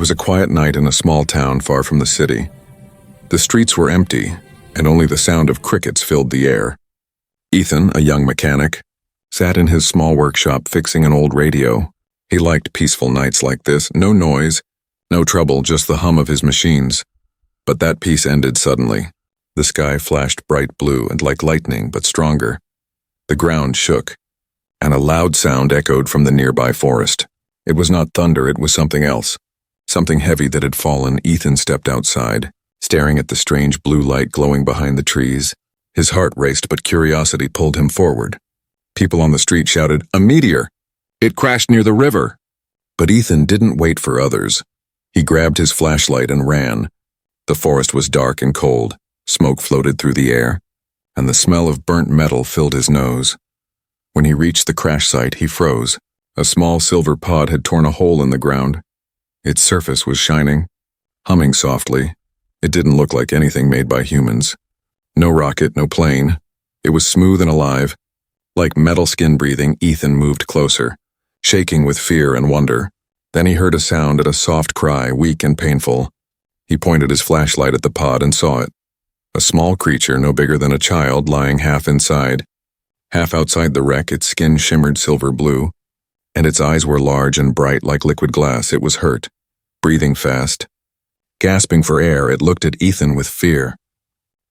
was a quiet night in a small town far from the city. The streets were empty, and only the sound of crickets filled the air. Ethan, a young mechanic, sat in his small workshop fixing an old radio. He liked peaceful nights like this, no noise, no trouble, just the hum of his machines. But that peace ended suddenly. The sky flashed bright blue and like lightning, but stronger. The ground shook, and a loud sound echoed from the nearby forest. It was not thunder, it was something else. Something heavy that had fallen. Ethan stepped outside, staring at the strange blue light glowing behind the trees. His heart raced, but curiosity pulled him forward. People on the street shouted, "A meteor! It crashed near the river!" But Ethan didn't wait for others. He grabbed his flashlight and ran. The forest was dark and cold. Smoke floated through the air, and the smell of burnt metal filled his nose. When he reached the crash site, he froze. A small silver pod had torn a hole in the ground. Its surface was shining, humming softly. It didn't look like anything made by humans. No rocket, no plane. It was smooth and alive. Like metal skin breathing, Ethan moved closer, shaking with fear and wonder. Then he heard a sound and a soft cry, weak and painful. He pointed his flashlight at the pod and saw it. A small creature, no bigger than a child, lying half inside. Half outside the wreck, its skin shimmered silver blue, and its eyes were large and bright like liquid glass. It was hurt, breathing fast. Gasping for air, it looked at Ethan with fear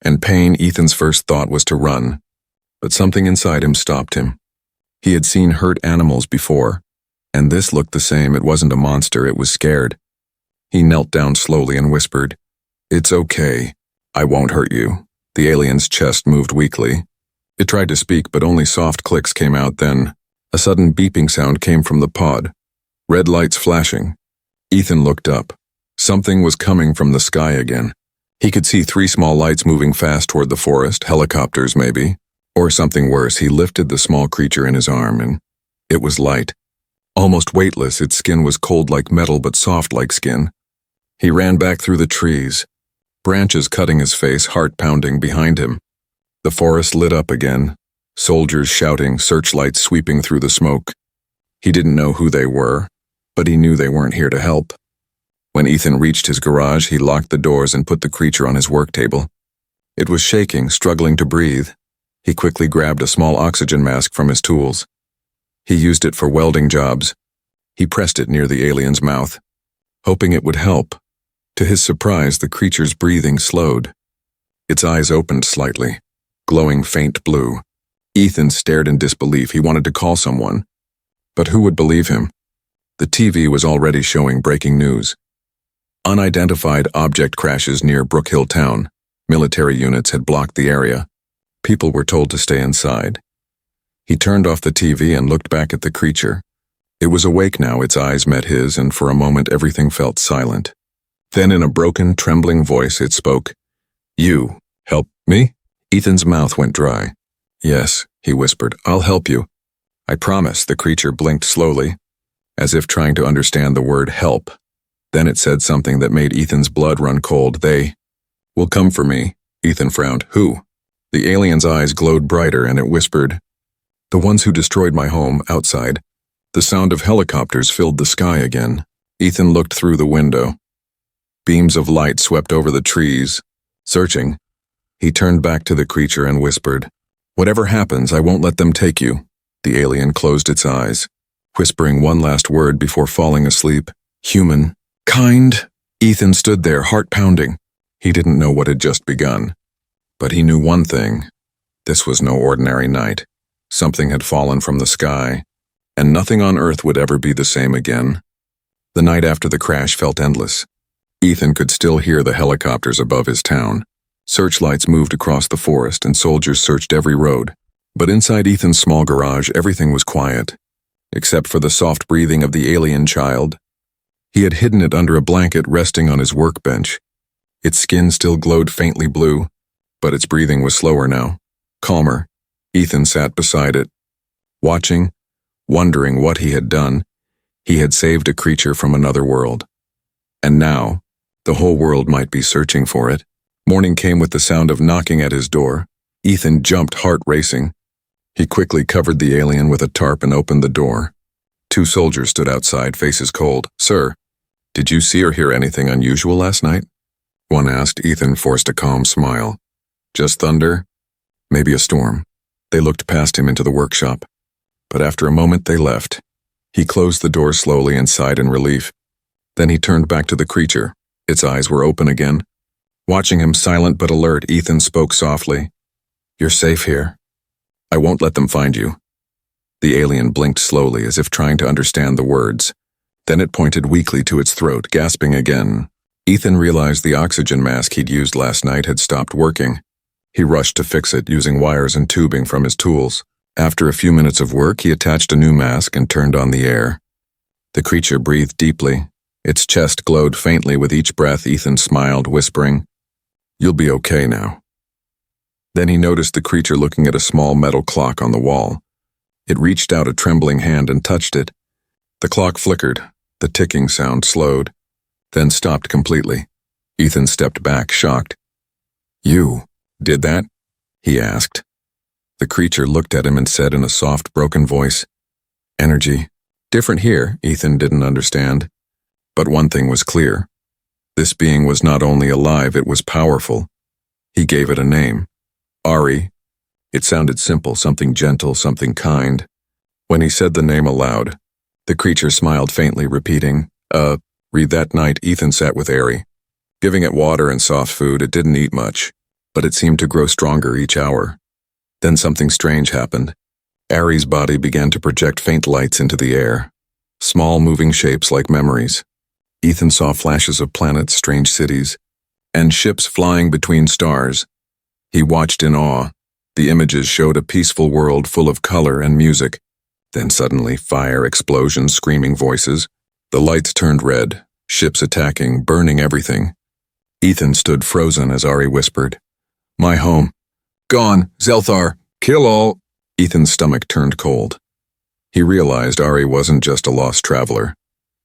and pain. Ethan's first thought was to run, but something inside him stopped him. He had seen hurt animals before, and this looked the same. It wasn't a monster, it was scared. He knelt down slowly and whispered, "It's okay. I won't hurt you." The alien's chest moved weakly. It tried to speak, but only soft clicks came out. Then a sudden beeping sound came from the pod, red lights flashing. Ethan looked up. Something was coming from the sky again. He could see 3 small lights moving fast toward the forest, helicopters maybe, or something worse. He lifted the small creature in his arm, and it was light, almost weightless. Its skin was cold like metal, but soft like skin. He ran back through the trees, branches cutting his face, heart pounding behind him. The forest lit up again, soldiers shouting, searchlights sweeping through the smoke. He didn't know who they were, but he knew they weren't here to help. When Ethan reached his garage, he locked the doors and put the creature on his work table. It was shaking, struggling to breathe. He quickly grabbed a small oxygen mask from his tools. He used it for welding jobs. He pressed it near the alien's mouth, hoping it would help. To his surprise, the creature's breathing slowed. Its eyes opened slightly, glowing faint blue. Ethan stared in disbelief. He wanted to call someone, but who would believe him? The TV was already showing breaking news. Unidentified object crashes near Brook Hill Town. Military units had blocked the area. People were told to stay inside. He turned off the TV and looked back at the creature. It was awake now. Its eyes met his, and for a moment everything felt silent. Then in a broken, trembling voice it spoke. "You help me?" Ethan's mouth went dry. "Yes," he whispered. "I'll help you. I promise." The creature blinked slowly, as if trying to understand the word help. Then it said something that made Ethan's blood run cold. "They will come for me." Ethan frowned. "Who?" The alien's eyes glowed brighter, and it whispered, "The ones who destroyed my home outside." The sound of helicopters filled the sky again. Ethan looked through the window. Beams of light swept over the trees. Searching, he turned back to the creature and whispered, "Whatever happens, I won't let them take you." The alien closed its eyes, whispering one last word before falling asleep. "Human. Kind." Ethan stood there, heart pounding. He didn't know what had just begun, but he knew one thing. This was no ordinary night. Something had fallen from the sky, and nothing on Earth would ever be the same again. The night after the crash felt endless. Ethan could still hear the helicopters above his town. Searchlights moved across the forest, and soldiers searched every road. But inside Ethan's small garage, everything was quiet, except for the soft breathing of the alien child. He had hidden it under a blanket resting on his workbench. Its skin still glowed faintly blue, but its breathing was slower now, calmer. Ethan sat beside it, watching, wondering what he had done. He had saved a creature from another world. And now, the whole world might be searching for it. Morning came with the sound of knocking at his door. Ethan jumped, heart racing. He quickly covered the alien with a tarp and opened the door. 2 soldiers stood outside, faces cold. "Sir." "Did you see or hear anything unusual last night?" one asked. Ethan forced a calm smile. "Just thunder? Maybe a storm." They looked past him into the workshop, but after a moment they left. He closed the door slowly and sighed in relief. Then he turned back to the creature. Its eyes were open again. Watching him silent but alert, Ethan spoke softly. "You're safe here. I won't let them find you." The alien blinked slowly as if trying to understand the words. Then it pointed weakly to its throat, gasping again. Ethan realized the oxygen mask he'd used last night had stopped working. He rushed to fix it using wires and tubing from his tools. After a few minutes of work, he attached a new mask and turned on the air. The creature breathed deeply. Its chest glowed faintly with each breath. Ethan smiled, whispering, "You'll be okay now." Then he noticed the creature looking at a small metal clock on the wall. It reached out a trembling hand and touched it. The clock flickered. The ticking sound slowed, then stopped completely. Ethan stepped back, shocked. "You did that?" he asked. The creature looked at him and said in a soft, broken voice, "Energy. Different here," Ethan didn't understand. But one thing was clear. This being was not only alive, it was powerful. He gave it a name. Ari. It sounded simple, something gentle, something kind. When he said the name aloud, the creature smiled faintly, repeating, Read that night, Ethan sat with Ari. Giving it water and soft food, it didn't eat much, but it seemed to grow stronger each hour. Then something strange happened. Ari's body began to project faint lights into the air. Small moving shapes like memories. Ethan saw flashes of planets, strange cities, and ships flying between stars. He watched in awe. The images showed a peaceful world full of color and music. Then suddenly, fire, explosions, screaming voices. The lights turned red, ships attacking, burning everything. Ethan stood frozen as Ari whispered, "My home. Gone, Zelthar, kill all." Ethan's stomach turned cold. He realized Ari wasn't just a lost traveler.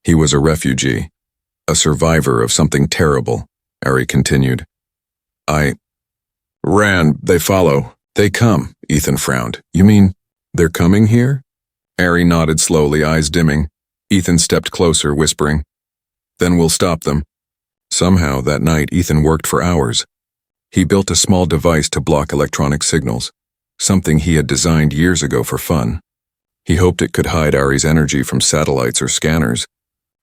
He was a refugee, a survivor of something terrible. Ari continued, "I ran, they follow. They come," Ethan frowned. "You mean they're coming here?" Ari nodded slowly, eyes dimming. Ethan stepped closer, whispering, "Then we'll stop them." Somehow, that night, Ethan worked for hours. He built a small device to block electronic signals, something he had designed years ago for fun. He hoped it could hide Ari's energy from satellites or scanners.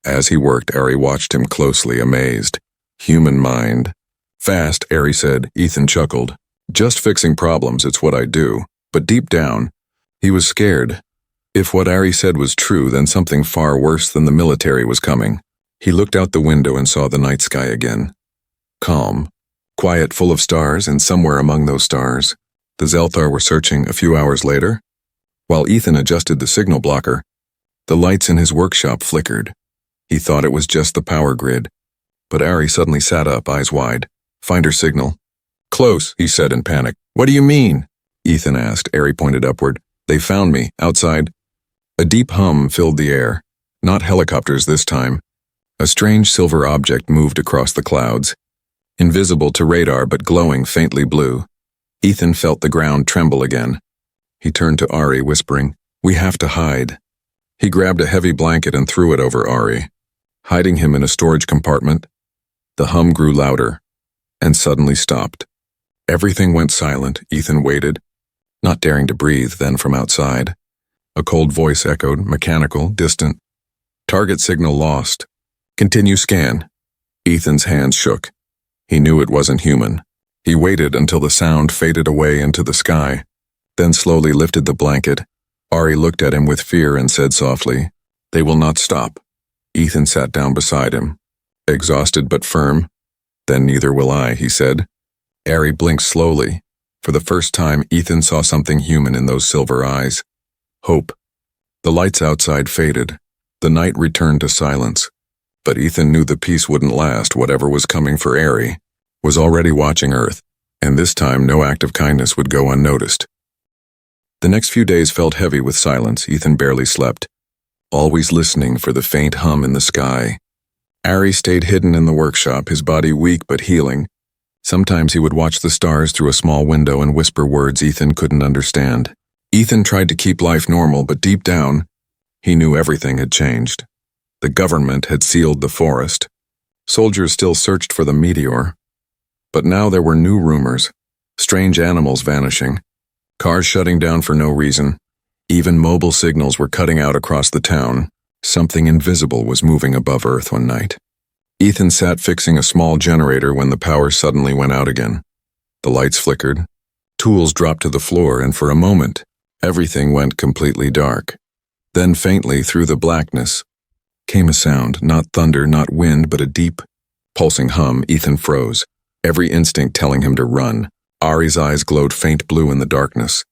As he worked, Ari watched him closely, amazed. "Human mind." "Fast," Ari said. Ethan chuckled. "Just fixing problems, it's what I do." But deep down, he was scared. If what Ari said was true, then something far worse than the military was coming. He looked out the window and saw the night sky again. Calm, quiet, full of stars, and somewhere among those stars, the Zelthar were searching. A few hours later, while Ethan adjusted the signal blocker, the lights in his workshop flickered. He thought it was just the power grid, but Ari suddenly sat up, eyes wide. "Find her signal." "Close," he said in panic. "What do you mean?" Ethan asked. Ari pointed upward. "They found me, outside." A deep hum filled the air. Not helicopters this time. A strange silver object moved across the clouds, invisible to radar but glowing faintly blue. Ethan felt the ground tremble again. He turned to Ari, whispering, "We have to hide." He grabbed a heavy blanket and threw it over Ari, hiding him in a storage compartment. The hum grew louder, and suddenly stopped. Everything went silent. Ethan waited, not daring to breathe. Then from outside, a cold voice echoed, mechanical, distant. "Target signal lost. Continue scan." Ethan's hands shook. He knew it wasn't human. He waited until the sound faded away into the sky, then slowly lifted the blanket. Ari looked at him with fear and said softly, "They will not stop." Ethan sat down beside him, exhausted but firm. "Then neither will I," he said. Ari blinked slowly. For the first time, Ethan saw something human in those silver eyes. Hope. The lights outside faded. The night returned to silence. But Ethan knew the peace wouldn't last. Whatever was coming for Ari was already watching Earth, and this time no act of kindness would go unnoticed. The next few days felt heavy with silence. Ethan barely slept, always listening for the faint hum in the sky. Ari stayed hidden in the workshop, his body weak but healing. Sometimes he would watch the stars through a small window and whisper words Ethan couldn't understand. Ethan tried to keep life normal, but deep down, he knew everything had changed. The government had sealed the forest. Soldiers still searched for the meteor. But now there were new rumors. Strange animals vanishing. Cars shutting down for no reason. Even mobile signals were cutting out across the town. Something invisible was moving above Earth one night. Ethan sat fixing a small generator when the power suddenly went out again. The lights flickered. Tools dropped to the floor, and for a moment, everything went completely dark. Then faintly through the blackness came a sound, not thunder, not wind, but a deep, pulsing hum. Ethan froze, every instinct telling him to run. Ari's eyes glowed faint blue in the darkness.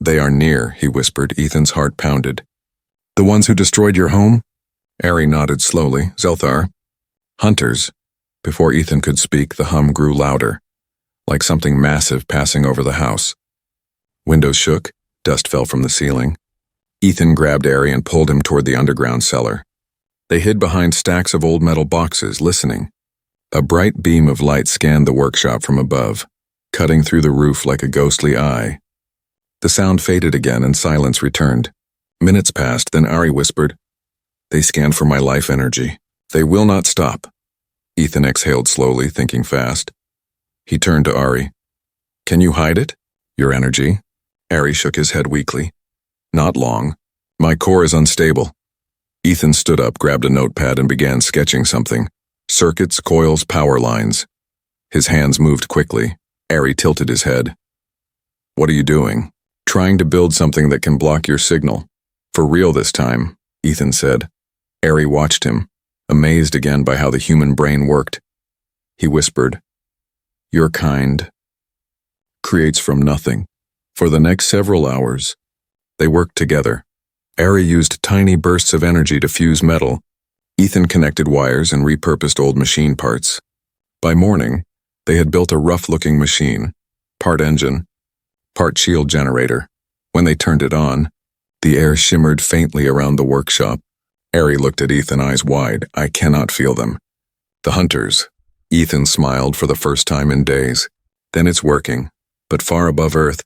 "They are near," he whispered. Ethan's heart pounded. "The ones who destroyed your home?" Ari nodded slowly. "Zelthar." "Hunters." Before Ethan could speak, the hum grew louder, like something massive passing over the house. Windows shook, dust fell from the ceiling. Ethan grabbed Ari and pulled him toward the underground cellar. They hid behind stacks of old metal boxes, listening. A bright beam of light scanned the workshop from above, cutting through the roof like a ghostly eye. The sound faded again and silence returned. Minutes passed, then Ari whispered, "They scan for my life energy. They will not stop." Ethan exhaled slowly, thinking fast. He turned to Ari. "Can you hide it? Your energy?" Ari shook his head weakly. "Not long. My core is unstable." Ethan stood up, grabbed a notepad, and began sketching something. Circuits, coils, power lines. His hands moved quickly. Ari tilted his head. "What are you doing?" "Trying to build something that can block your signal. For real this time," Ethan said. Ari watched him, amazed again by how the human brain worked. He whispered, "Your kind creates from nothing." For the next several hours, they worked together. Ari used tiny bursts of energy to fuse metal. Ethan connected wires and repurposed old machine parts. By morning, they had built a rough-looking machine, part engine, part shield generator. When they turned it on, the air shimmered faintly around the workshop. Ari looked at Ethan, eyes wide. "I cannot feel them." "The hunters." Ethan smiled for the first time in days. "Then it's working." But far above Earth,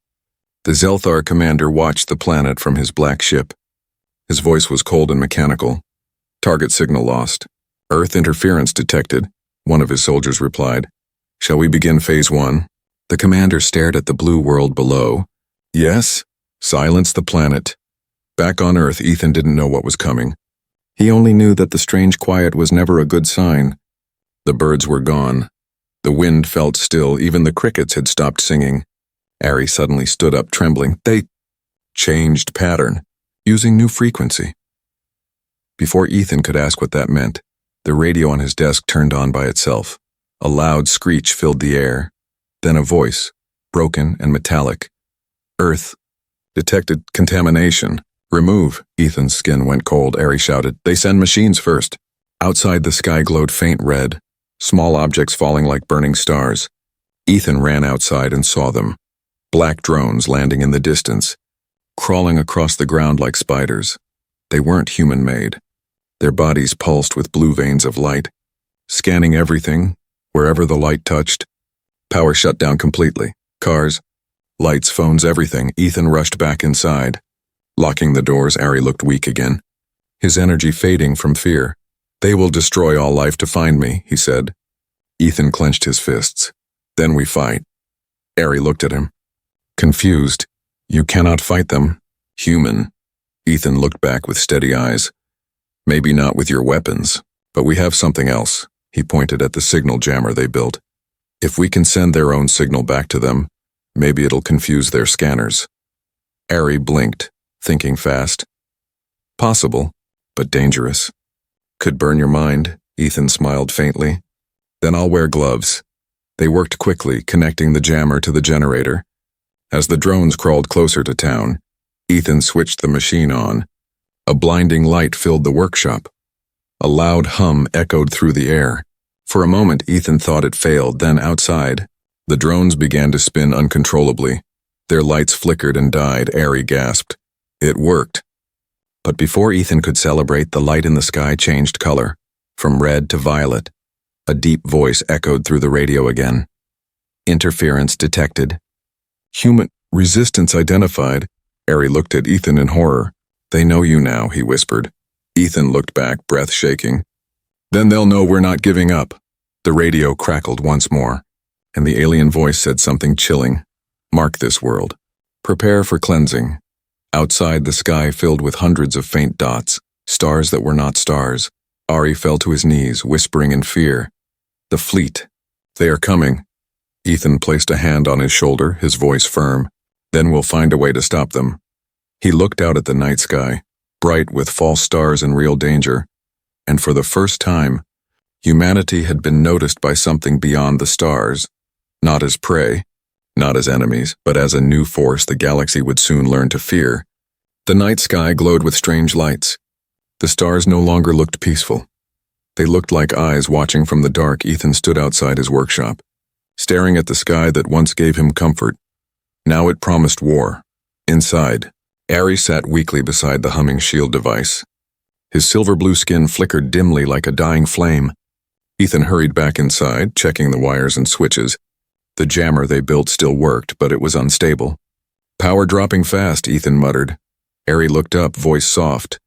the Zelthar commander watched the planet from his black ship. His voice was cold and mechanical. "Target signal lost. Earth interference detected," one of his soldiers replied. "Shall we begin phase 1? The commander stared at the blue world below. "Yes." "Silence the planet." Back on Earth, Ethan didn't know what was coming. He only knew that the strange quiet was never a good sign. The birds were gone. The wind felt still. Even the crickets had stopped singing. Ari suddenly stood up, trembling. They changed pattern, using new frequency. Before Ethan could ask what that meant, the radio on his desk turned on by itself. A loud screech filled the air. Then a voice, broken and metallic. "Earth detected contamination. Remove." Ethan's skin went cold. Ari shouted, "They send machines first." Outside, the sky glowed faint red, small objects falling like burning stars. Ethan ran outside and saw them. Black drones landing in the distance, crawling across the ground like spiders. They weren't human-made. Their bodies pulsed with blue veins of light, scanning everything, wherever the light touched. Power shut down completely. Cars, lights, phones, everything. Ethan rushed back inside. Locking the doors, Ari looked weak again, his energy fading from fear. "They will destroy all life to find me," he said. Ethan clenched his fists. "Then we fight." Ari looked at him, confused. "You cannot fight them. Human." Ethan looked back with steady eyes. "Maybe not with your weapons, but we have something else." He pointed at the signal jammer they built. "If we can send their own signal back to them, maybe it'll confuse their scanners." Ari blinked, thinking fast. Possible, but dangerous. "Could burn your mind," Ethan smiled faintly. "Then I'll wear gloves." They worked quickly, connecting the jammer to the generator. As the drones crawled closer to town, Ethan switched the machine on. A blinding light filled the workshop. A loud hum echoed through the air. For a moment, Ethan thought it failed. Then outside, the drones began to spin uncontrollably. Their lights flickered and died. Ari gasped. It worked. But before Ethan could celebrate, the light in the sky changed color, from red to violet. A deep voice echoed through the radio again. "Interference detected. Human resistance identified." Ari looked at Ethan in horror. "They know you now," he whispered. Ethan looked back, breath shaking. Then they'll know we're not giving up. The radio crackled once more, and the alien voice said something chilling. Mark this world. Prepare for cleansing. Outside, the sky filled with hundreds of faint dots, stars that were not stars. Ari fell to his knees, whispering in fear. The fleet. They are coming. Ethan placed a hand on his shoulder, his voice firm. Then we'll find a way to stop them. He looked out at the night sky, bright with false stars and real danger. And for the first time, humanity had been noticed by something beyond the stars, not as prey, not as enemies, but as a new force the galaxy would soon learn to fear. The night sky glowed with strange lights. The stars no longer looked peaceful. They looked like eyes watching from the dark. Ethan stood outside his workshop, staring at the sky that once gave him comfort. Now it promised war. Inside, Ari sat weakly beside the humming shield device. His silver-blue skin flickered dimly like a dying flame. Ethan hurried back inside, checking the wires and switches. The jammer they built still worked, but it was unstable. Power dropping fast, Ethan muttered. Ari looked up, voice soft.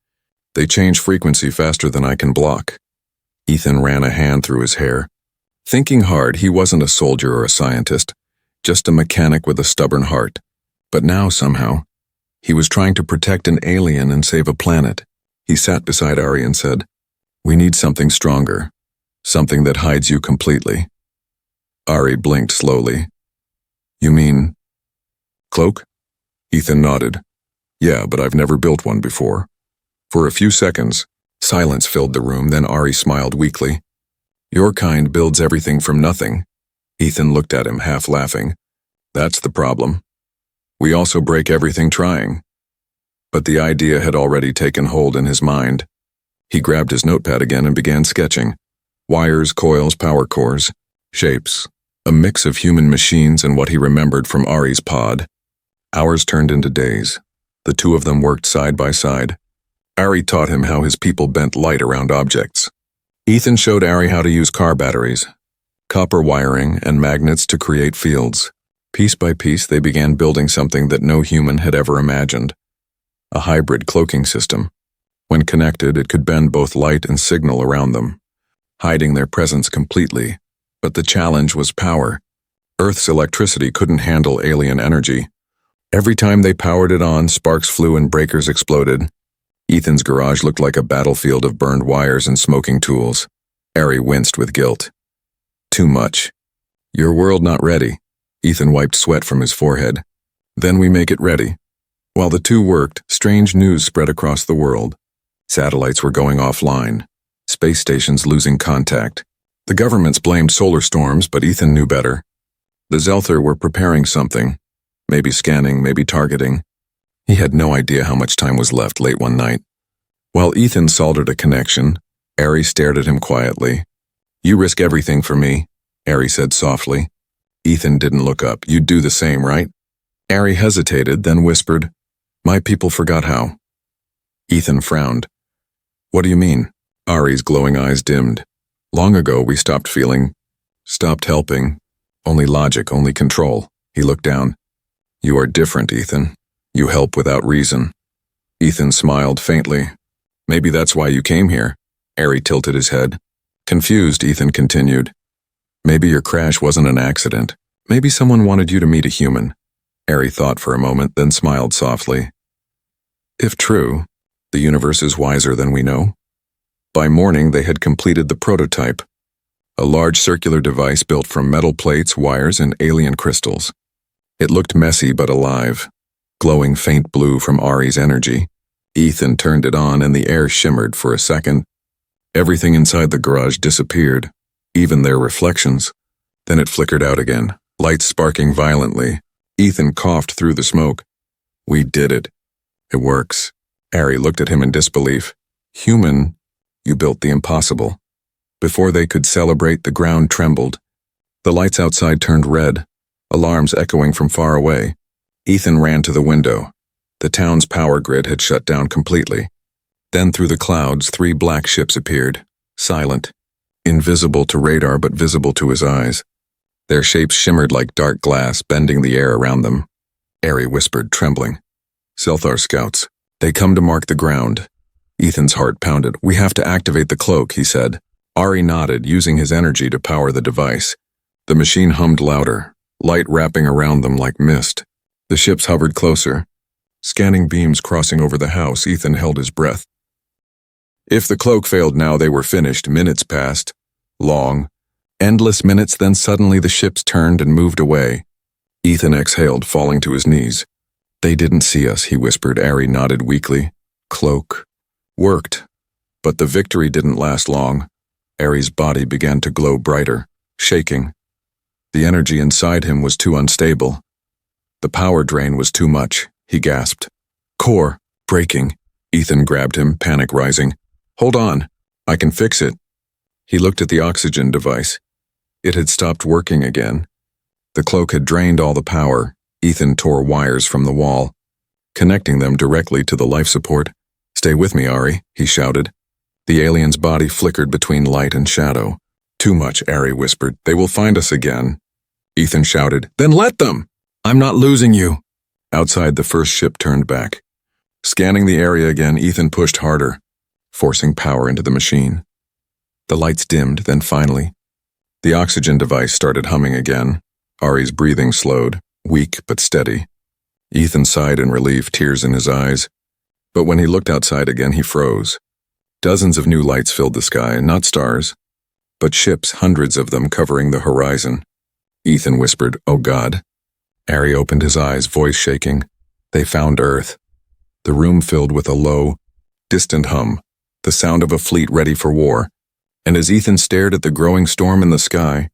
They change frequency faster than I can block. Ethan ran a hand through his hair. Thinking hard, he wasn't a soldier or a scientist, just a mechanic with a stubborn heart. But now, somehow, he was trying to protect an alien and save a planet. He sat beside Ari and said, "We need something stronger, something that hides you completely." Ari blinked slowly. "You mean cloak?" Ethan nodded. "Yeah, but I've never built one before." For a few seconds, silence filled the room, then Ari smiled weakly. "Your kind builds everything from nothing." Ethan looked at him, half laughing. "That's the problem. We also break everything trying." But the idea had already taken hold in his mind. He grabbed his notepad again and began sketching. Wires, coils, power cores, shapes, a mix of human machines and what he remembered from Ari's pod. Hours turned into days. The two of them worked side by side. Ari taught him how his people bent light around objects. Ethan showed Ari how to use car batteries, copper wiring, and magnets to create fields. Piece by piece, they began building something that no human had ever imagined. A hybrid cloaking system. When connected, it could bend both light and signal around them, hiding their presence completely. But the challenge was power. Earth's electricity couldn't handle alien energy. Every time they powered it on, sparks flew and breakers exploded. Ethan's garage looked like a battlefield of burned wires and smoking tools. Ari winced with guilt. "Too much. Your world not ready." Ethan wiped sweat from his forehead. "Then we make it ready." While the two worked, strange news spread across the world. Satellites were going offline. Space stations losing contact. The governments blamed solar storms, but Ethan knew better. The Zelther were preparing something. Maybe scanning, maybe targeting. He had no idea how much time was left late one night. While Ethan soldered a connection, Ari stared at him quietly. "You risk everything for me," Ari said softly. Ethan didn't look up. "You'd do the same, right?" Ari hesitated, then whispered, "My people forgot how." Ethan frowned. "What do you mean?" Ari's glowing eyes dimmed. "Long ago we stopped feeling, stopped helping. Only logic, only control." He looked down. "You are different, Ethan. You help without reason." Ethan smiled faintly. "Maybe that's why you came here." Ari tilted his head. Confused, Ethan continued. "Maybe your crash wasn't an accident. Maybe someone wanted you to meet a human." Ari thought for a moment, then smiled softly. "If true, the universe is wiser than we know." By morning, they had completed the prototype, a large circular device built from metal plates, wires, and alien crystals. It looked messy but alive, glowing faint blue from Ari's energy. Ethan turned it on and the air shimmered for a second. Everything inside the garage disappeared, even their reflections. Then it flickered out again, lights sparking violently. Ethan coughed through the smoke. "We did it. It works." Ari looked at him in disbelief. "Human, you built the impossible." Before they could celebrate, the ground trembled. The lights outside turned red, alarms echoing from far away. Ethan ran to the window. The town's power grid had shut down completely. Then through the clouds, 3 black ships appeared, silent, invisible to radar but visible to his eyes. Their shapes shimmered like dark glass, bending the air around them. Ari whispered, trembling. "Zelthar scouts. They come to mark the ground." Ethan's heart pounded. "We have to activate the cloak," he said. Ari nodded, using his energy to power the device. The machine hummed louder, light wrapping around them like mist. The ships hovered closer. Scanning beams crossing over the house, Ethan held his breath. If the cloak failed now, they were finished. Minutes passed. Long, endless minutes, then suddenly the ships turned and moved away. Ethan exhaled, falling to his knees. "They didn't see us," he whispered. Ari nodded weakly. Cloak. Worked. But the victory didn't last long. Ari's body began to glow brighter, shaking. The energy inside him was too unstable. The power drain was too much, he gasped. "Core, breaking." Ethan grabbed him, panic rising. "Hold on, I can fix it." He looked at the oxygen device. It had stopped working again. The cloak had drained all the power. Ethan tore wires from the wall, connecting them directly to the life support. "Stay with me, Ari," he shouted. The alien's body flickered between light and shadow. "Too much," Ari whispered. "They will find us again." Ethan shouted, "Then let them! I'm not losing you." Outside, the first ship turned back. Scanning the area again, Ethan pushed harder, forcing power into the machine. The lights dimmed, then finally, the oxygen device started humming again. Ari's breathing slowed, weak but steady. Ethan sighed in relief, tears in his eyes. But when he looked outside again, he froze. Dozens of new lights filled the sky, not stars, but ships, hundreds of them covering the horizon. Ethan whispered, "Oh God." Ari opened his eyes, voice shaking. They found Earth. The room filled with a low, distant hum, the sound of a fleet ready for war. And as Ethan stared at the growing storm in the sky,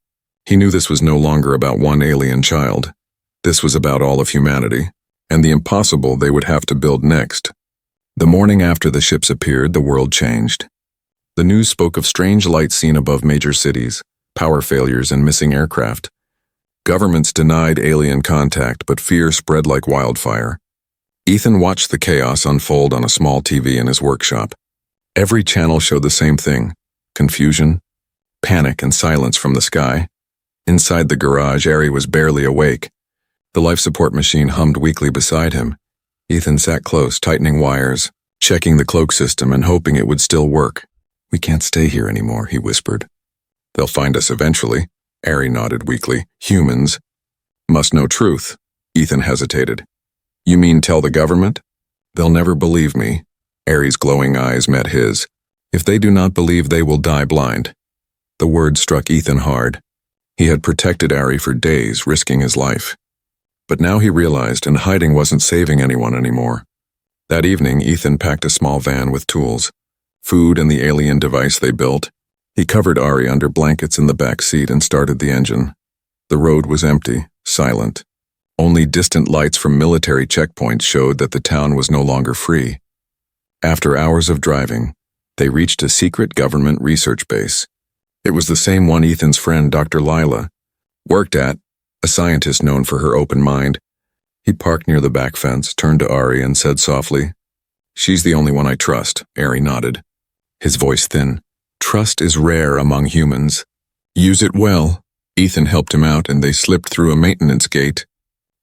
he knew this was no longer about one alien child. This was about all of humanity, and the impossible they would have to build next. The morning after the ships appeared, the world changed. The news spoke of strange lights seen above major cities, power failures, and missing aircraft. Governments denied alien contact, but fear spread like wildfire. Ethan watched the chaos unfold on a small TV in his workshop. Every channel showed the same thing: confusion, panic, and silence from the sky. Inside the garage, Ari was barely awake. The life support machine hummed weakly beside him. Ethan sat close, tightening wires, checking the cloak system and hoping it would still work. "We can't stay here anymore," he whispered. "They'll find us eventually." Ari nodded weakly. "Humans must know truth." Ethan hesitated. "You mean tell the government?" "They'll never believe me." Ari's glowing eyes met his. "If they do not believe, they will die blind." The word struck Ethan hard. He had protected Ari for days, risking his life. But now he realized, and hiding wasn't saving anyone anymore. That evening, Ethan packed a small van with tools, food, and the alien device they built. He covered Ari under blankets in the back seat and started the engine. The road was empty, silent. Only distant lights from military checkpoints showed that the town was no longer free. After hours of driving, they reached a secret government research base. It was the same one Ethan's friend, Dr. Lila, worked at, a scientist known for her open mind. He parked near the back fence, turned to Ari, and said softly, "She's the only one I trust." Ari nodded, his voice thin. "Trust is rare among humans. Use it well." Ethan helped him out, and they slipped through a maintenance gate.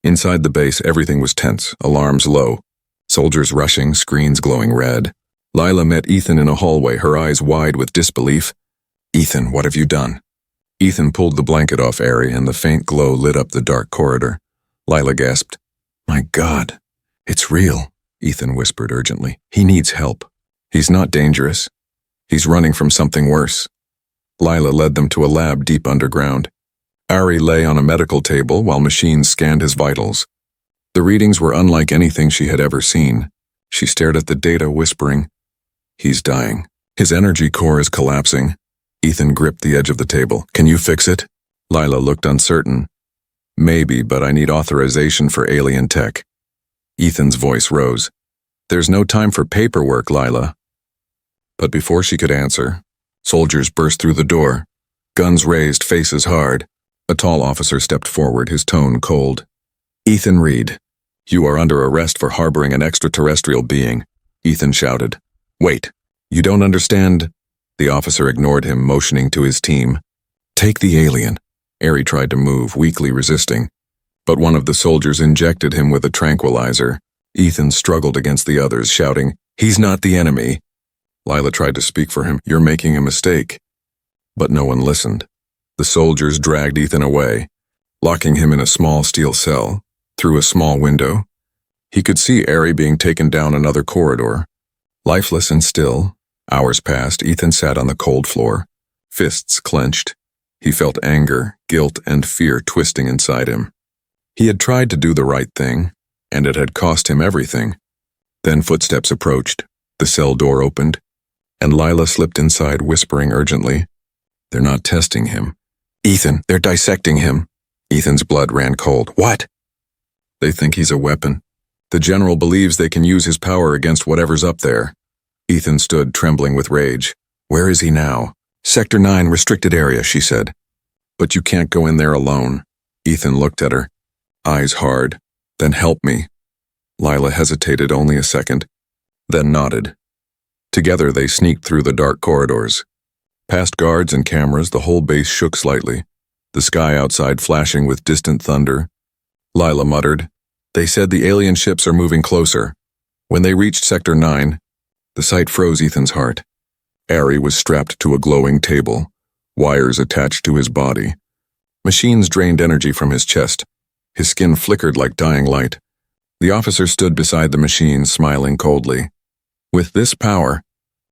Inside the base, everything was tense, alarms low, soldiers rushing, screens glowing red. Lila met Ethan in a hallway, her eyes wide with disbelief. "Ethan, what have you done?" Ethan pulled the blanket off Ari, and the faint glow lit up the dark corridor. Lila gasped, "My God, it's real," Ethan whispered urgently. "He needs help. He's not dangerous. He's running from something worse." Lila led them to a lab deep underground. Ari lay on a medical table while machines scanned his vitals. The readings were unlike anything she had ever seen. She stared at the data, whispering, "He's dying. His energy core is collapsing." Ethan gripped the edge of the table. "Can you fix it?" Lila looked uncertain. "Maybe, but I need authorization for alien tech." Ethan's voice rose. "There's no time for paperwork, Lila." But before she could answer, soldiers burst through the door, guns raised, faces hard. A tall officer stepped forward, his tone cold. "Ethan Reed, you are under arrest for harboring an extraterrestrial being," Ethan shouted. "Wait, you don't understand?" The officer ignored him, motioning to his team. "Take the alien." Ari tried to move, weakly resisting, but one of the soldiers injected him with a tranquilizer. Ethan struggled against the others, shouting, "He's not the enemy." Lila tried to speak for him. "You're making a mistake." But no one listened. The soldiers dragged Ethan away, locking him in a small steel cell. Through a small window, he could see Ari being taken down another corridor. Lifeless and still, hours passed. Ethan sat on the cold floor, fists clenched. He felt anger, guilt, and fear twisting inside him. He had tried to do the right thing, and it had cost him everything. Then footsteps approached, the cell door opened, and Lila slipped inside, whispering urgently, "They're not testing him. Ethan, they're dissecting him." Ethan's blood ran cold. "What?" "They think he's a weapon. The general believes they can use his power against whatever's up there." Ethan stood, trembling with rage. "Where is he now?" "Sector 9, restricted area," she said. "But you can't go in there alone." Ethan looked at her, eyes hard. "Then help me." Lila hesitated only a second, then nodded. Together they sneaked through the dark corridors. Past guards and cameras, the whole base shook slightly, the sky outside flashing with distant thunder. Lila muttered, "They said the alien ships are moving closer." When they reached Sector 9, the sight froze Ethan's heart. Ari was strapped to a glowing table, wires attached to his body. Machines drained energy from his chest. His skin flickered like dying light. The officer stood beside the machine, smiling coldly. "With this power,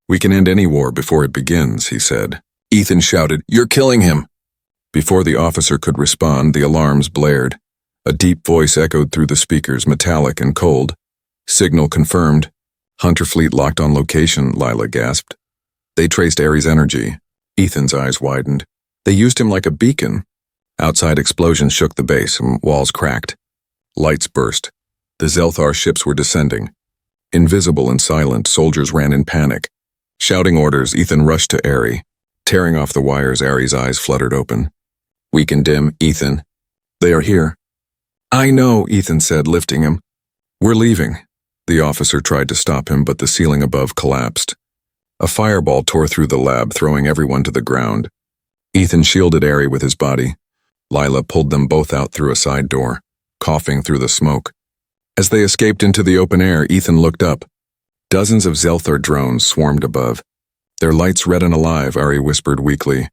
we can end any war before it begins," he said. Ethan shouted, "You're killing him!" Before the officer could respond, the alarms blared. A deep voice echoed through the speakers, metallic and cold. "Signal confirmed. Hunter fleet locked on location," Lila gasped. They traced Ari's energy. Ethan's eyes widened. They used him like a beacon. Outside explosions shook the base, and walls cracked. Lights burst. The Zelthar ships were descending. Invisible and silent, soldiers ran in panic. Shouting orders, Ethan rushed to Ari. Tearing off the wires, Ari's eyes fluttered open. "Weaken dim, Ethan. They are here." "I know," Ethan said, lifting him. "We're leaving." The officer tried to stop him, but the ceiling above collapsed. A fireball tore through the lab, throwing everyone to the ground. Ethan shielded Ari with his body. Lila pulled them both out through a side door, coughing through the smoke. As they escaped into the open air, Ethan looked up. Dozens of Zelthar drones swarmed above. Their lights red and alive, Ari whispered weakly.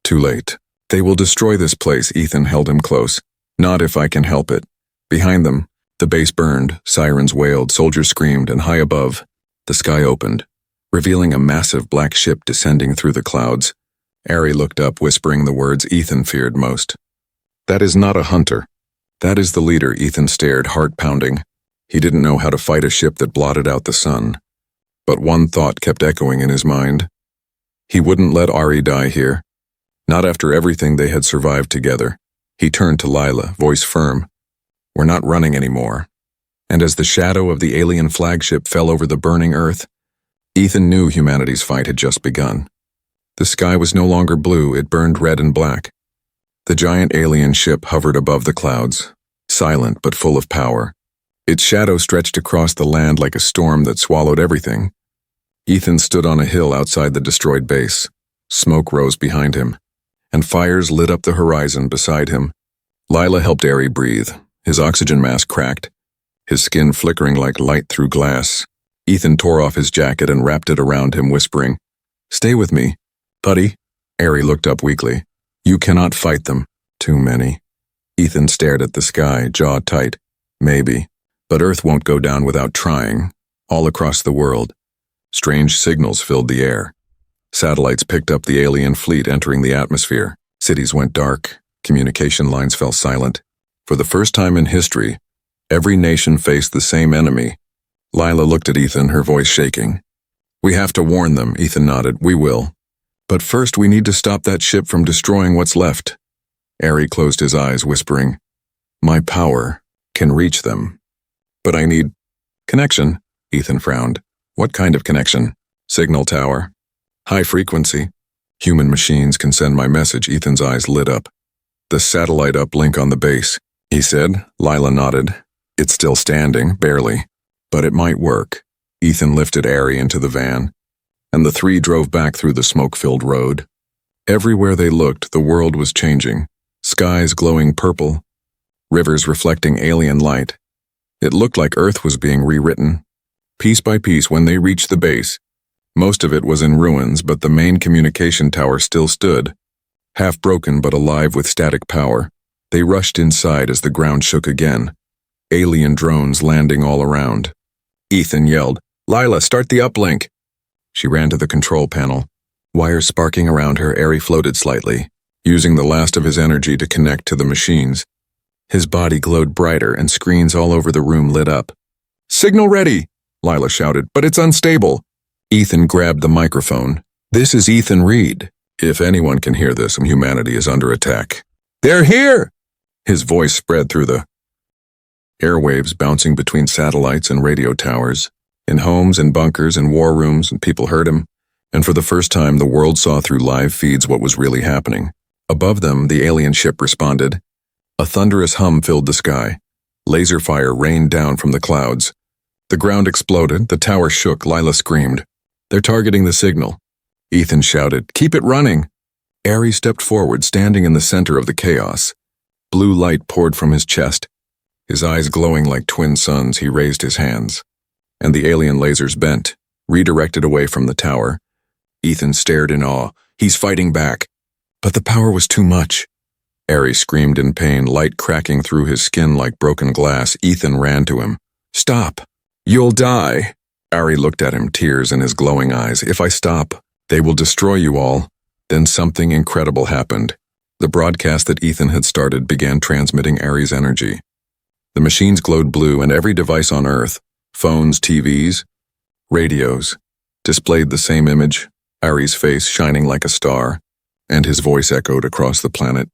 "Too late. They will destroy this place." Ethan held him close. "Not if I can help it." Behind them, the base burned, sirens wailed, soldiers screamed, and high above, the sky opened, revealing a massive black ship descending through the clouds. Ari looked up, whispering the words Ethan feared most. "That is not a hunter. That is the leader." Ethan stared, heart pounding. He didn't know how to fight a ship that blotted out the sun. But one thought kept echoing in his mind. He wouldn't let Ari die here. Not after everything they had survived together. He turned to Lila, voice firm. "We're not running anymore." And as the shadow of the alien flagship fell over the burning earth, Ethan knew humanity's fight had just begun. The sky was no longer blue, it burned red and black. The giant alien ship hovered above the clouds, silent but full of power. Its shadow stretched across the land like a storm that swallowed everything. Ethan stood on a hill outside the destroyed base. Smoke rose behind him, and fires lit up the horizon beside him. Lila helped Ari breathe. His oxygen mask cracked, his skin flickering like light through glass. Ethan tore off his jacket and wrapped it around him, whispering, "Stay with me, buddy." Ari looked up weakly. "You cannot fight them. Too many." Ethan stared at the sky, jaw tight. "Maybe. But Earth won't go down without trying." All across the world, strange signals filled the air. Satellites picked up the alien fleet entering the atmosphere. Cities went dark. Communication lines fell silent. For the first time in history, every nation faced the same enemy. Lila looked at Ethan, her voice shaking. "We have to warn them," Ethan nodded. "We will. But first we need to stop that ship from destroying what's left." Ari closed his eyes, whispering, "My power can reach them. But I need connection." Ethan frowned. "What kind of connection?" "Signal tower. High frequency. Human machines can send my message." Ethan's eyes lit up. "The satellite uplink on the base," he said. Lila nodded. "It's still standing, barely. But it might work." Ethan lifted Ari into the van, and the three drove back through the smoke-filled road. Everywhere they looked, the world was changing. Skies glowing purple, rivers reflecting alien light. It looked like Earth was being rewritten. Piece by piece, when they reached the base, Most of it was in ruins, but the main communication tower still stood, half broken but alive with static power. They rushed inside as the ground shook again, alien drones landing all around. Ethan yelled, "Lila, start the uplink!" She ran to the control panel. Wires sparking around her, Ari floated slightly, using the last of his energy to connect to the machines. His body glowed brighter and screens all over the room lit up. "Signal ready!" Lila shouted, "but it's unstable." Ethan grabbed the microphone. "This is Ethan Reed. If anyone can hear this, humanity is under attack." "They're here!" His voice spread through the airwaves, bouncing between satellites and radio towers. In homes and bunkers and war rooms, and people heard him. And for the first time, the world saw through live feeds what was really happening. Above them, the alien ship responded. A thunderous hum filled the sky. Laser fire rained down from the clouds. The ground exploded, the tower shook, Lila screamed. "They're targeting the signal." Ethan shouted, "Keep it running!" Ari stepped forward, standing in the center of the chaos. Blue light poured from his chest. His eyes glowing like twin suns, he raised his hands. And the alien lasers bent, redirected away from the tower. Ethan stared in awe. He's fighting back. But the power was too much. Ari screamed in pain, light cracking through his skin like broken glass. Ethan ran to him. "Stop! You'll die!" Ari looked at him, tears in his glowing eyes. "If I stop, they will destroy you all." Then something incredible happened. The broadcast that Ethan had started began transmitting Ari's energy. The machines glowed blue, and every device on Earth, phones, TVs, radios, displayed the same image, Ari's face shining like a star, and his voice echoed across the planet.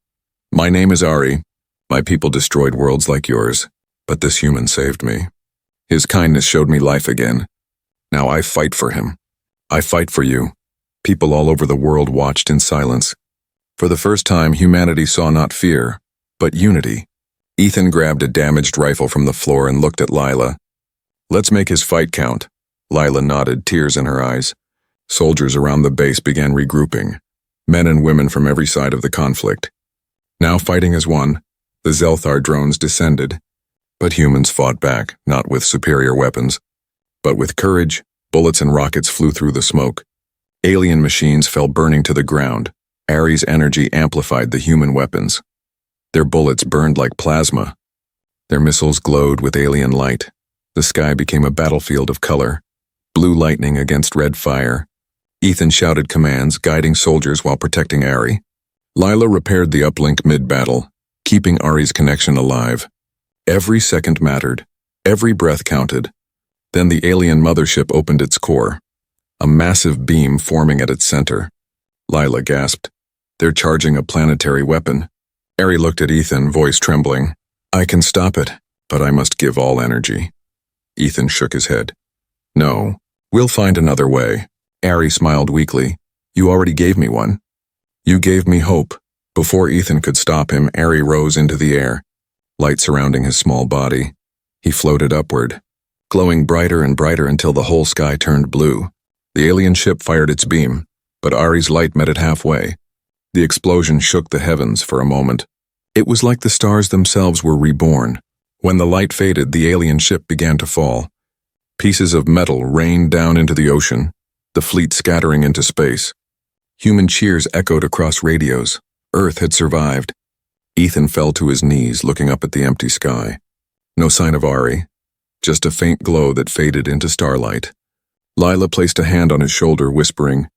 "My name is Ari. My people destroyed worlds like yours, but this human saved me. His kindness showed me life again. Now I fight for him. I fight for you." People all over the world watched in silence. For the first time, humanity saw not fear, but unity. Ethan grabbed a damaged rifle from the floor and looked at Lila. "Let's make his fight count." Lila nodded, tears in her eyes. Soldiers around the base began regrouping, men and women from every side of the conflict. Now fighting as one, the Zelthar drones descended. But humans fought back, not with superior weapons, but with courage. Bullets and rockets flew through the smoke. Alien machines fell burning to the ground. Ari's energy amplified the human weapons. Their bullets burned like plasma. Their missiles glowed with alien light. The sky became a battlefield of color, blue lightning against red fire. Ethan shouted commands, guiding soldiers while protecting Ari. Lila repaired the uplink mid-battle, keeping Ari's connection alive. Every second mattered. Every breath counted. Then the alien mothership opened its core, a massive beam forming at its center. Lila gasped. "They're charging a planetary weapon." Ari looked at Ethan, voice trembling. "I can stop it, but I must give all energy." Ethan shook his head. "No, we'll find another way." Ari smiled weakly. "You already gave me one. You gave me hope." Before Ethan could stop him, Ari rose into the air, light surrounding his small body. He floated upward, glowing brighter and brighter until the whole sky turned blue. The alien ship fired its beam, but Ari's light met it halfway. The explosion shook the heavens for a moment. It was like the stars themselves were reborn. When the light faded, the alien ship began to fall. Pieces of metal rained down into the ocean, the fleet scattering into space. Human cheers echoed across radios. Earth had survived. Ethan fell to his knees, looking up at the empty sky. No sign of Ari, just a faint glow that faded into starlight. Lila placed a hand on his shoulder, whispering,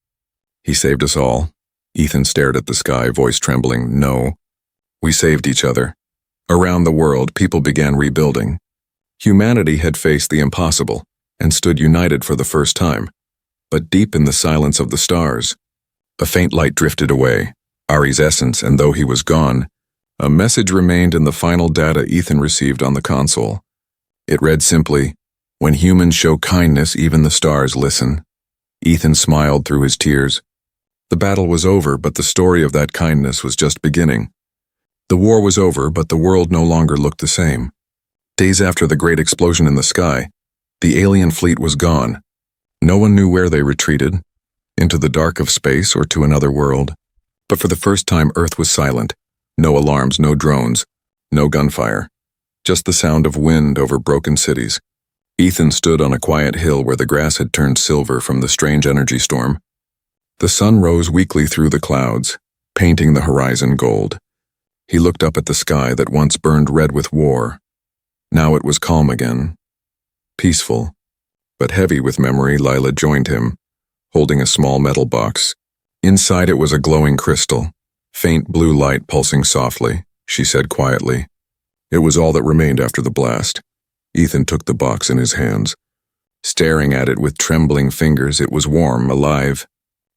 "He saved us all." Ethan stared at the sky, voice trembling. "No. We saved each other." Around the world, people began rebuilding. Humanity had faced the impossible and stood united for the first time. But deep in the silence of the stars, a faint light drifted away, Ari's essence, and though he was gone, a message remained in the final data Ethan received on the console. It read simply, "When humans show kindness, even the stars listen." Ethan smiled through his tears. The battle was over, but the story of that kindness was just beginning. The war was over, but the world no longer looked the same. Days after the great explosion in the sky, the alien fleet was gone. No one knew where they retreated, into the dark of space or to another world. But for the first time, Earth was silent. No alarms, no drones, no gunfire. Just the sound of wind over broken cities. Ethan stood on a quiet hill where the grass had turned silver from the strange energy storm. The sun rose weakly through the clouds, painting the horizon gold. He looked up at the sky that once burned red with war. Now it was calm again. Peaceful, but heavy with memory. Lila joined him, holding a small metal box. Inside it was a glowing crystal, faint blue light pulsing softly, she said quietly. It was all that remained after the blast. Ethan took the box in his hands. Staring at it with trembling fingers, it was warm, alive.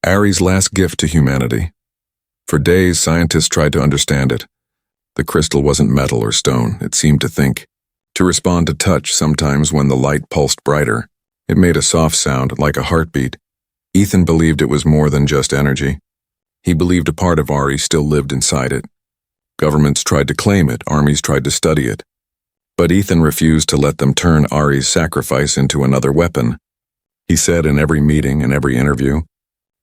Ari's last gift to humanity. For days, scientists tried to understand it. The crystal wasn't metal or stone, it seemed to think. To respond to touch sometimes when the light pulsed brighter. It made a soft sound, like a heartbeat. Ethan believed it was more than just energy. He believed a part of Ari still lived inside it. Governments tried to claim it, armies tried to study it. But Ethan refused to let them turn Ari's sacrifice into another weapon. He said in every meeting and every interview,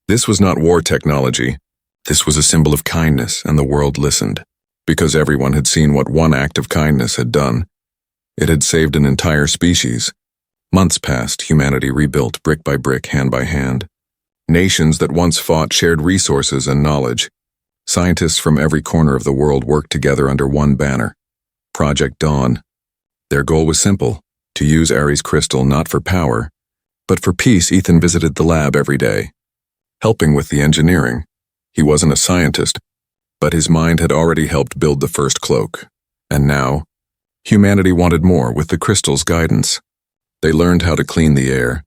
this was not war technology. This was a symbol of kindness, and the world listened. Because everyone had seen what one act of kindness had done. It had saved an entire species. Months passed, humanity rebuilt brick by brick, hand by hand. Nations that once fought shared resources and knowledge. Scientists from every corner of the world worked together under one banner. Project Dawn. Their goal was simple, to use Ari's crystal not for power, but for peace. Ethan visited the lab every day, helping with the engineering. He wasn't a scientist, but his mind had already helped build the first cloak. And now, humanity wanted more with the crystal's guidance. They learned how to clean the air,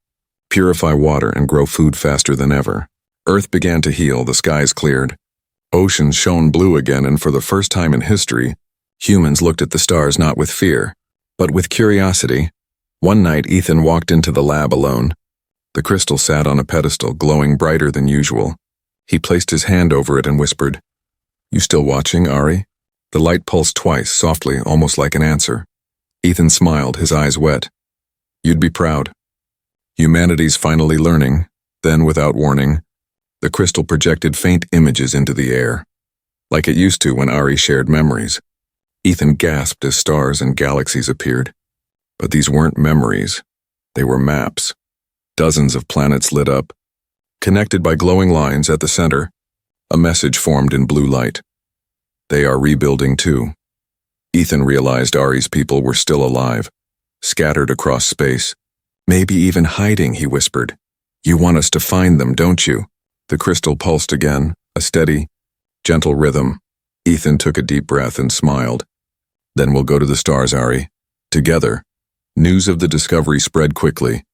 purify water, and grow food faster than ever. Earth began to heal, the skies cleared. Oceans shone blue again, and for the first time in history, humans looked at the stars not with fear, but with curiosity. One night, Ethan walked into the lab alone. The crystal sat on a pedestal, glowing brighter than usual. He placed his hand over it and whispered, "You still watching, Ari?" The light pulsed twice, softly, almost like an answer. Ethan smiled, his eyes wet. "You'd be proud. Humanity's finally learning." Then, without warning, the crystal projected faint images into the air, like it used to when Ari shared memories. Ethan gasped as stars and galaxies appeared. But these weren't memories. They were maps. Dozens of planets lit up, connected by glowing lines at the center. A message formed in blue light. They are rebuilding too. Ethan realized Ari's people were still alive, scattered across space. Maybe even hiding, he whispered. "You want us to find them, don't you?" The crystal pulsed again, a steady, gentle rhythm. Ethan took a deep breath and smiled. "Then we'll go to the stars, Ari. Together." News of the discovery spread quickly.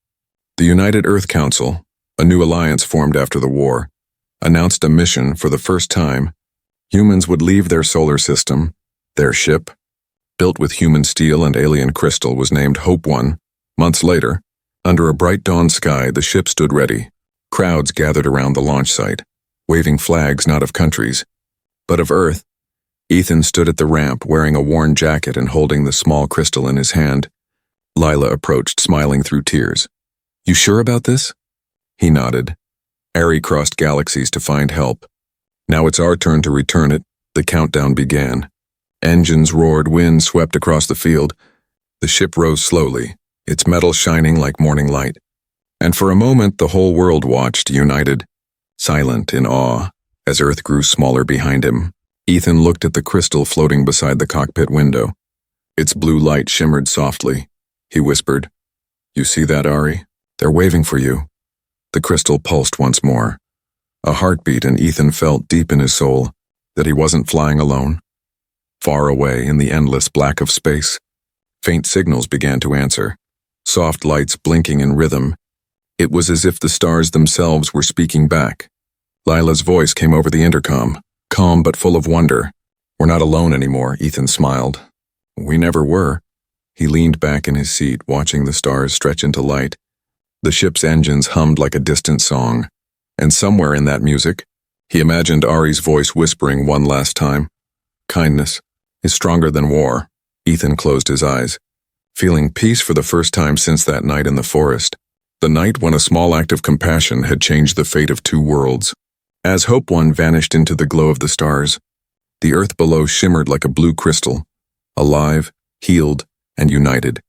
The United Earth Council, a new alliance formed after the war, announced a mission. For the first time. Humans would leave their solar system. Their ship, built with human steel and alien crystal, was named Hope 1. Months later, under a bright dawn sky, the ship stood ready. Crowds gathered around the launch site, waving flags not of countries, but of Earth. Ethan stood at the ramp wearing a worn jacket and holding the small crystal in his hand. Lila approached, smiling through tears. "You sure about this?" He nodded. Ari crossed galaxies to find help. Now it's our turn to return it. The countdown began. Engines roared, wind swept across the field. The ship rose slowly, its metal shining like morning light. And for a moment the whole world watched, united, silent in awe, as Earth grew smaller behind him. Ethan looked at the crystal floating beside the cockpit window. Its blue light shimmered softly. He whispered, "You see that, Ari? They're waving for you." The crystal pulsed once more. A heartbeat, and Ethan felt deep in his soul that he wasn't flying alone. Far away in the endless black of space, faint signals began to answer, soft lights blinking in rhythm. It was as if the stars themselves were speaking back. Lila's voice came over the intercom, calm but full of wonder. "We're not alone anymore," Ethan smiled. "We never were." He leaned back in his seat, watching the stars stretch into light. The ship's engines hummed like a distant song. And somewhere in that music, he imagined Ari's voice whispering one last time, "Kindness is stronger than war." Ethan closed his eyes, feeling peace for the first time since that night in the forest. The night when a small act of compassion had changed the fate of two worlds. As Hope 1 vanished into the glow of the stars, the earth below shimmered like a blue crystal, alive, healed, and united.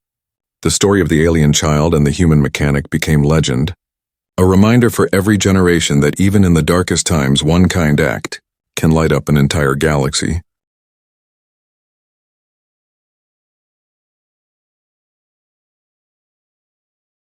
The story of the alien child and the human mechanic became legend, a reminder for every generation that even in the darkest times, one kind act can light up an entire galaxy.